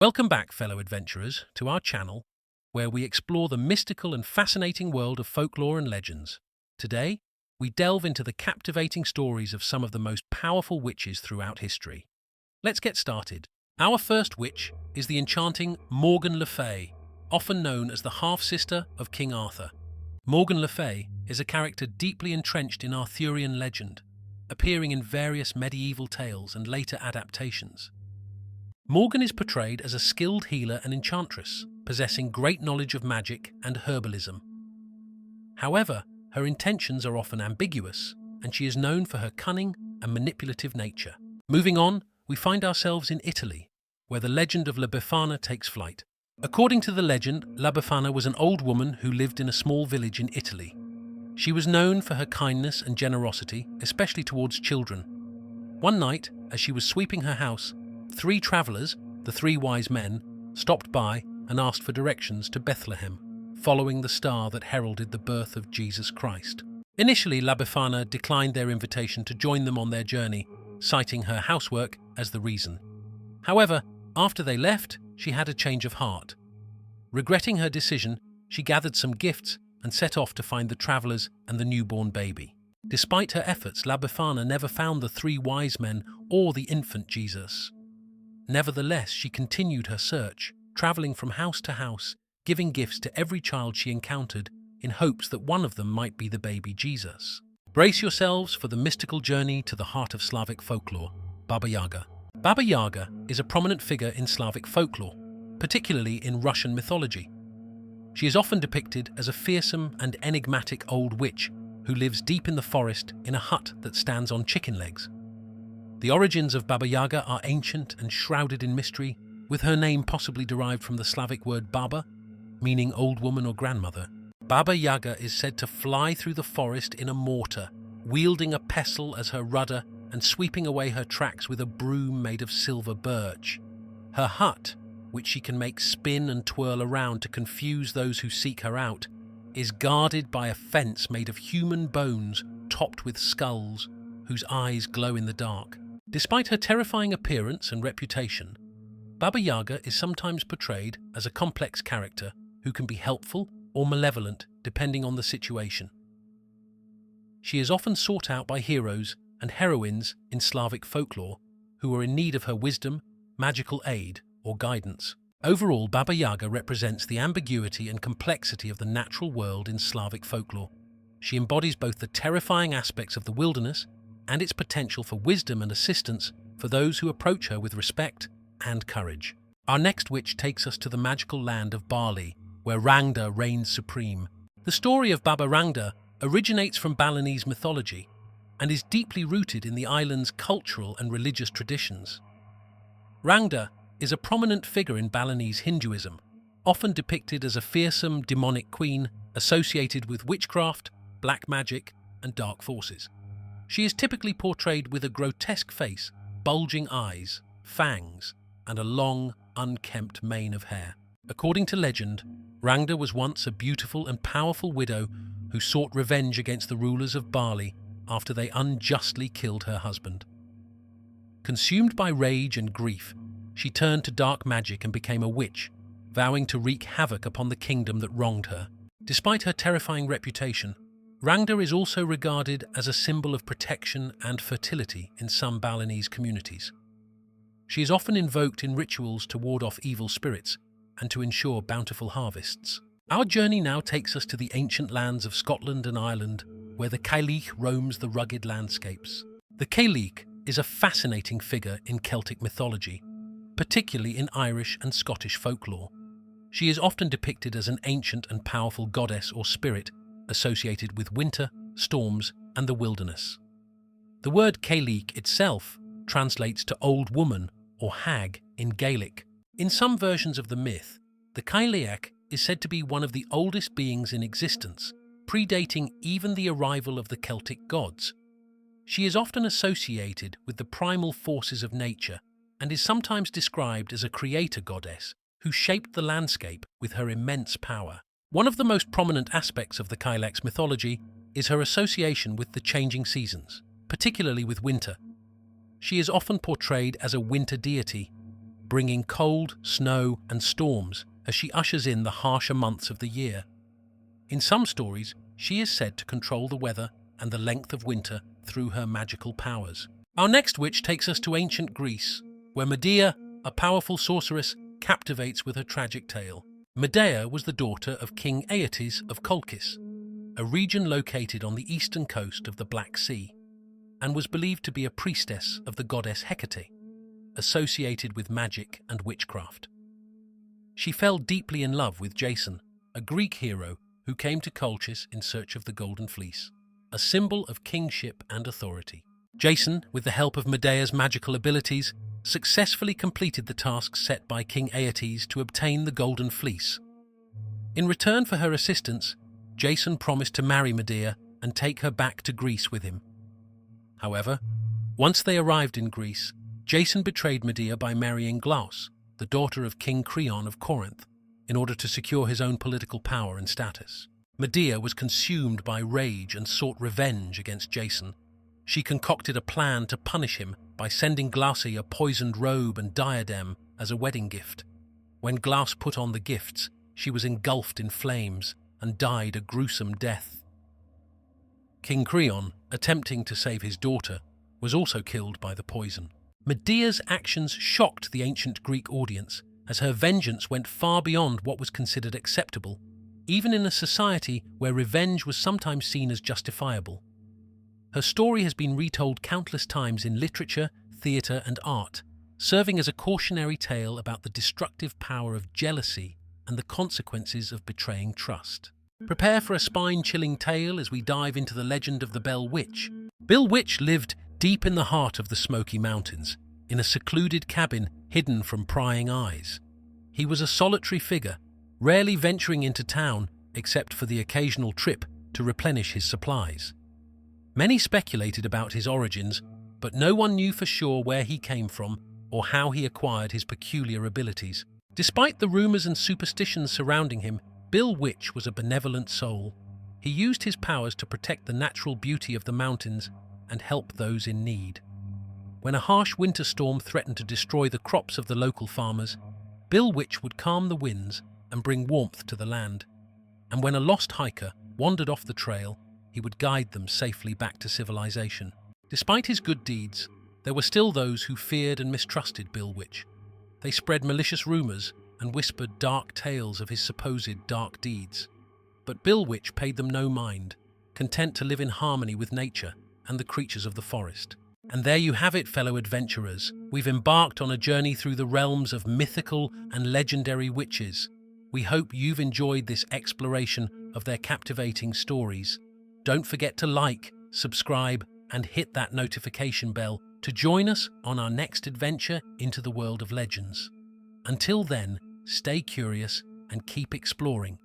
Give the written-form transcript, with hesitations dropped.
Welcome back, fellow adventurers, to our channel, where we explore the mystical and fascinating world of folklore and legends. Today, we delve into the captivating stories of some of the most powerful witches throughout history. Let's get started. Our first witch is the enchanting Morgan Le Fay, often known as the half-sister of King Arthur. Morgan Le Fay is a character deeply entrenched in Arthurian legend, appearing in various medieval tales and later adaptations. Morgan is portrayed as a skilled healer and enchantress, possessing great knowledge of magic and herbalism. However, her intentions are often ambiguous, and she is known for her cunning and manipulative nature. Moving on, we find ourselves in Italy, where the legend of La Befana takes flight. According to the legend, La Befana was an old woman who lived in a small village in Italy. She was known for her kindness and generosity, especially towards children. One night, as she was sweeping her house, 3 travelers, the 3 wise men, stopped by and asked for directions to Bethlehem, following the star that heralded the birth of Jesus Christ. Initially, La Befana declined their invitation to join them on their journey, citing her housework as the reason. However, after they left, she had a change of heart. Regretting her decision, she gathered some gifts and set off to find the travelers and the newborn baby. Despite her efforts, La Befana never found the 3 wise men or the infant Jesus. Nevertheless, she continued her search, traveling from house to house, giving gifts to every child she encountered in hopes that one of them might be the baby Jesus. Brace yourselves for the mystical journey to the heart of Slavic folklore, Baba Yaga. Baba Yaga is a prominent figure in Slavic folklore, particularly in Russian mythology. She is often depicted as a fearsome and enigmatic old witch who lives deep in the forest in a hut that stands on chicken legs. The origins of Baba Yaga are ancient and shrouded in mystery, with her name possibly derived from the Slavic word baba, meaning old woman or grandmother. Baba Yaga is said to fly through the forest in a mortar, wielding a pestle as her rudder and sweeping away her tracks with a broom made of silver birch. Her hut, which she can make spin and twirl around to confuse those who seek her out, is guarded by a fence made of human bones topped with skulls, whose eyes glow in the dark. Despite her terrifying appearance and reputation, Baba Yaga is sometimes portrayed as a complex character who can be helpful or malevolent depending on the situation. She is often sought out by heroes and heroines in Slavic folklore who are in need of her wisdom, magical aid, or guidance. Overall, Baba Yaga represents the ambiguity and complexity of the natural world in Slavic folklore. She embodies both the terrifying aspects of the wilderness and its potential for wisdom and assistance for those who approach her with respect and courage. Our next witch takes us to the magical land of Bali, where Rangda reigns supreme. The story of Baba Rangda originates from Balinese mythology and is deeply rooted in the island's cultural and religious traditions. Rangda is a prominent figure in Balinese Hinduism, often depicted as a fearsome demonic queen associated with witchcraft, black magic, and dark forces. She is typically portrayed with a grotesque face, bulging eyes, fangs, and a long, unkempt mane of hair. According to legend, Rangda was once a beautiful and powerful widow who sought revenge against the rulers of Bali after they unjustly killed her husband. Consumed by rage and grief, she turned to dark magic and became a witch, vowing to wreak havoc upon the kingdom that wronged her. Despite her terrifying reputation, Rangda is also regarded as a symbol of protection and fertility in some Balinese communities. She is often invoked in rituals to ward off evil spirits and to ensure bountiful harvests. Our journey now takes us to the ancient lands of Scotland and Ireland, where the Cailleach roams the rugged landscapes. The Cailleach is a fascinating figure in Celtic mythology, particularly in Irish and Scottish folklore. She is often depicted as an ancient and powerful goddess or spirit associated with winter, storms, and the wilderness. The word Cailleach itself translates to old woman or hag in Gaelic. In some versions of the myth, the Cailleach is said to be one of the oldest beings in existence, predating even the arrival of the Celtic gods. She is often associated with the primal forces of nature and is sometimes described as a creator goddess who shaped the landscape with her immense power. One of the most prominent aspects of the Cailleach's mythology is her association with the changing seasons, particularly with winter. She is often portrayed as a winter deity, bringing cold, snow, and storms as she ushers in the harsher months of the year. In some stories, she is said to control the weather and the length of winter through her magical powers. Our next witch takes us to ancient Greece, where Medea, a powerful sorceress, captivates with her tragic tale. Medea was the daughter of King Aeetes of Colchis, a region located on the eastern coast of the Black Sea, and was believed to be a priestess of the goddess Hecate, associated with magic and witchcraft. She fell deeply in love with Jason, a Greek hero who came to Colchis in search of the Golden Fleece, a symbol of kingship and authority. Jason, with the help of Medea's magical abilities, successfully completed the task set by King Aeetes to obtain the Golden Fleece. In return for her assistance, Jason promised to marry Medea and take her back to Greece with him. However, once they arrived in Greece, Jason betrayed Medea by marrying Glauce, the daughter of King Creon of Corinth, in order to secure his own political power and status. Medea was consumed by rage and sought revenge against Jason. She concocted a plan to punish him by sending Glauce a poisoned robe and diadem as a wedding gift. When Glauce put on the gifts, she was engulfed in flames and died a gruesome death. King Creon, attempting to save his daughter, was also killed by the poison. Medea's actions shocked the ancient Greek audience, as her vengeance went far beyond what was considered acceptable, even in a society where revenge was sometimes seen as justifiable. Her story has been retold countless times in literature, theatre, and art, serving as a cautionary tale about the destructive power of jealousy and the consequences of betraying trust. Prepare for a spine-chilling tale as we dive into the legend of the Bell Witch. Bill Witch lived deep in the heart of the Smoky Mountains, in a secluded cabin hidden from prying eyes. He was a solitary figure, rarely venturing into town except for the occasional trip to replenish his supplies. Many speculated about his origins, but no one knew for sure where he came from or how he acquired his peculiar abilities. Despite the rumors and superstitions surrounding him, Bill Witch was a benevolent soul. He used his powers to protect the natural beauty of the mountains and help those in need. When a harsh winter storm threatened to destroy the crops of the local farmers, Bill Witch would calm the winds and bring warmth to the land. And when a lost hiker wandered off the trail, he would guide them safely back to civilization. Despite his good deeds, there were still those who feared and mistrusted Bill Witch. They spread malicious rumors and whispered dark tales of his supposed dark deeds. But Bill Witch paid them no mind, content to live in harmony with nature and the creatures of the forest. And there you have it, fellow adventurers. We've embarked on a journey through the realms of mythical and legendary witches. We hope you've enjoyed this exploration of their captivating stories. Don't forget to like, subscribe, and hit that notification bell to join us on our next adventure into the world of legends. Until then, stay curious and keep exploring.